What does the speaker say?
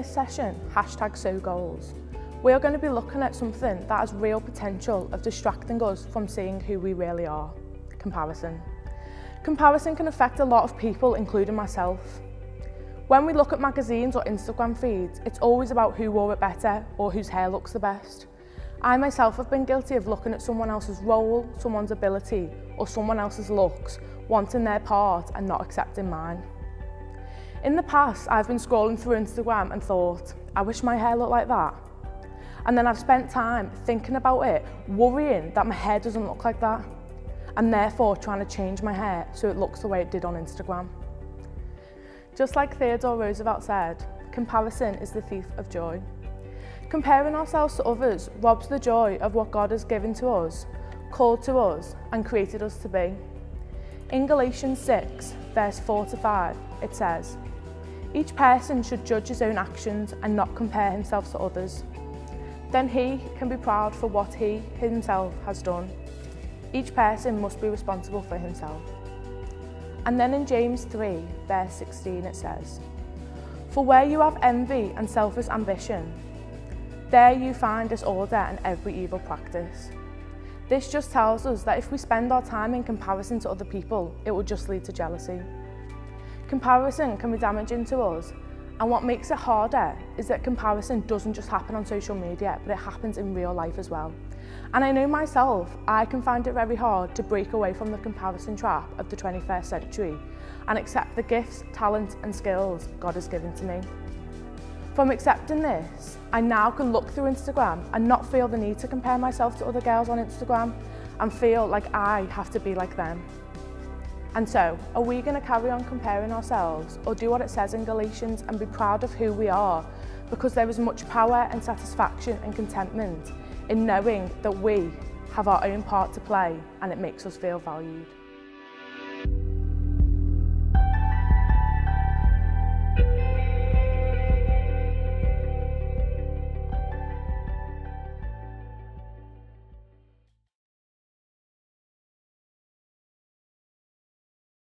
this session, #SoGoals, we are going to be looking at something that has real potential of distracting us from seeing who we really are: comparison. Comparison can affect a lot of people, including myself. When we look at magazines or Instagram feeds, it's always about who wore it better or whose hair looks the best. I myself have been guilty of looking at someone else's role, someone's ability, or someone else's looks, wanting their part and not accepting mine. In the past, I've been scrolling through Instagram and thought, I wish my hair looked like that. And then I've spent time thinking about it, worrying that my hair doesn't look like that, and therefore trying to change my hair so it looks the way it did on Instagram. Just like Theodore Roosevelt said, comparison is the thief of joy. Comparing ourselves to others robs the joy of what God has given to us, called to us, and created us to be. In Galatians 6, verse 4-5, it says, "Each person should judge his own actions and not compare himself to others. Then he can be proud for what he himself has done. Each person must be responsible for himself." And then in James 3, verse 16, it says, "For where you have envy and selfish ambition, there you find disorder and every evil practice." This just tells us that if we spend our time in comparison to other people, it will just lead to jealousy. Comparison can be damaging to us, and what makes it harder is that comparison doesn't just happen on social media, but it happens in real life as well. And I know myself, I can find it very hard to break away from the comparison trap of the 21st century and accept the gifts, talents and skills God has given to me. From accepting this, I now can look through Instagram and not feel the need to compare myself to other girls on Instagram and feel like I have to be like them. And so, are we going to carry on comparing ourselves, or do what it says in Galatians and be proud of who we are? Because there is much power and satisfaction and contentment in knowing that we have our own part to play and it makes us feel valued.